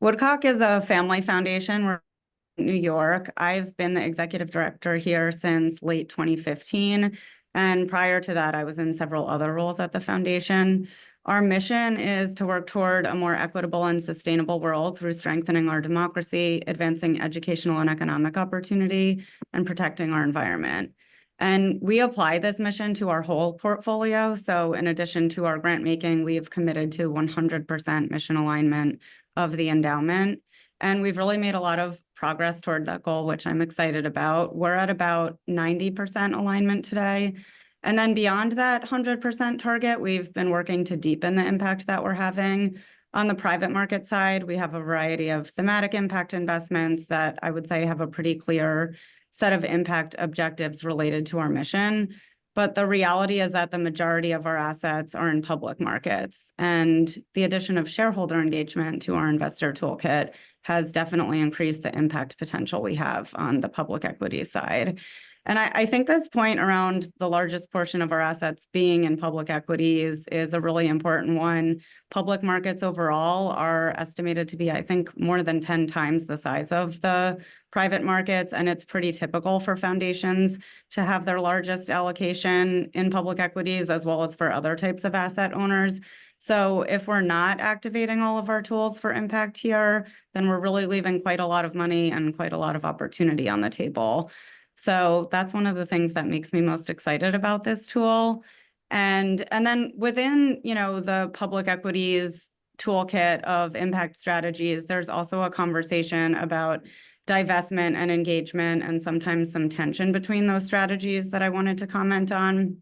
Woodcock is a family foundation. We're in New York. I've been the executive director here since late 2015. And prior to that, I was in several other roles at the foundation. Our mission is to work toward a more equitable and sustainable world through strengthening our democracy, advancing educational and economic opportunity, and protecting our environment. And we apply this mission to our whole portfolio. So in addition to our grant making, we've committed to 100% mission alignment of the endowment. And we've really made a lot of progress toward that goal, which I'm excited about. We're at about 90% alignment today. And then beyond that 100% target, we've been working to deepen the impact that we're having. On the private market side, we have a variety of thematic impact investments that I would say have a pretty clear set of impact objectives related to our mission. But the reality is that the majority of our assets are in public markets. And the addition of shareholder engagement to our investor toolkit has definitely increased the impact potential we have on the public equity side. And I think this point around the largest portion of our assets being in public equities is a really important one. Public markets overall are estimated to be, I think, more than 10 times the size of the private markets. And it's pretty typical for foundations to have their largest allocation in public equities as well as for other types of asset owners. So if we're not activating all of our tools for impact here, then we're really leaving quite a lot of money and quite a lot of opportunity on the table. So that's one of the things that makes me most excited about this tool. And then within, the public equities toolkit of impact strategies, there's also a conversation about divestment and engagement and sometimes some tension between those strategies that I wanted to comment on.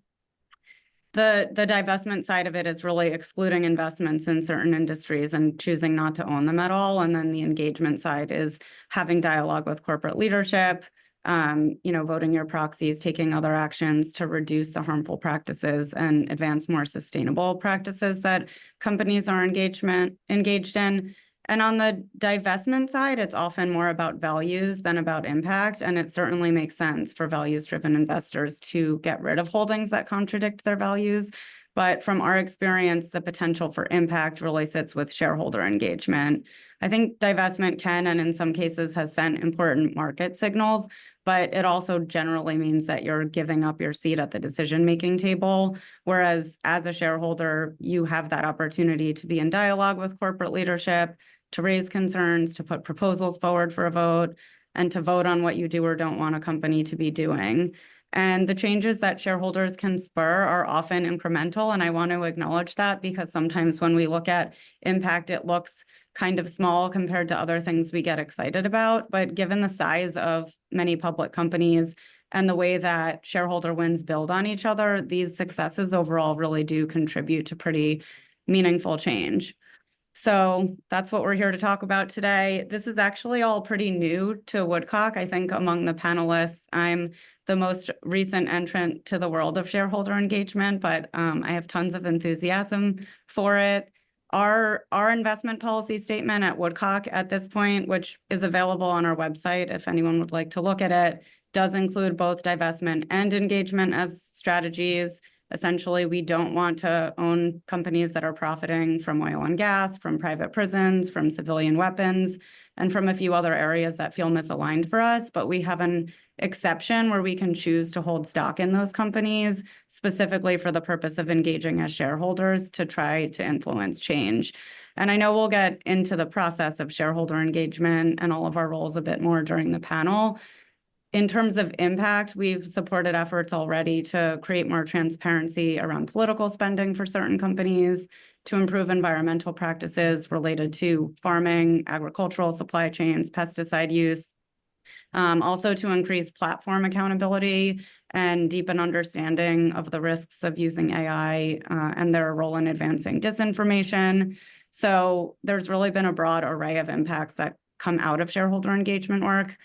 The divestment side of it is really excluding investments in certain industries and choosing not to own them at all. And then the engagement side is having dialogue with corporate leadership, voting your proxies, taking other actions to reduce the harmful practices and advance more sustainable practices that companies are engaged in. And on the divestment side, it's often more about values than about impact. And it certainly makes sense for values-driven investors to get rid of holdings that contradict their values. But from our experience, the potential for impact really sits with shareholder engagement. I think divestment can, and in some cases has sent important market signals, but it also generally means that you're giving up your seat at the decision-making table. Whereas as a shareholder, you have that opportunity to be in dialogue with corporate leadership, to raise concerns, to put proposals forward for a vote, and to vote on what you do or don't want a company to be doing. And the changes that shareholders can spur are often incremental. And I want to acknowledge that because sometimes when we look at impact, it looks kind of small compared to other things we get excited about. But given the size of many public companies and the way that shareholder wins build on each other, these successes overall really do contribute to pretty meaningful change. So that's what we're here to talk about today. This is actually all pretty new to Woodcock. I think among the panelists, I'm the most recent entrant to the world of shareholder engagement, but I have tons of enthusiasm for it. Our investment policy statement at Woodcock at this point, which is available on our website if anyone would like to look at it, does include both divestment and engagement as strategies. Essentially, we don't want to own companies that are profiting from oil and gas, from private prisons, from civilian weapons, and from a few other areas that feel misaligned for us. But we have an exception where we can choose to hold stock in those companies, specifically for the purpose of engaging as shareholders to try to influence change. And I know we'll get into the process of shareholder engagement and all of our roles a bit more during the panel. In terms of impact, we've supported efforts already to create more transparency around political spending for certain companies, to improve environmental practices related to farming, agricultural supply chains, pesticide use, also to increase platform accountability and deepen understanding of the risks of using AI and their role in advancing disinformation. So there's really been a broad array of impacts that come out of shareholder engagement work.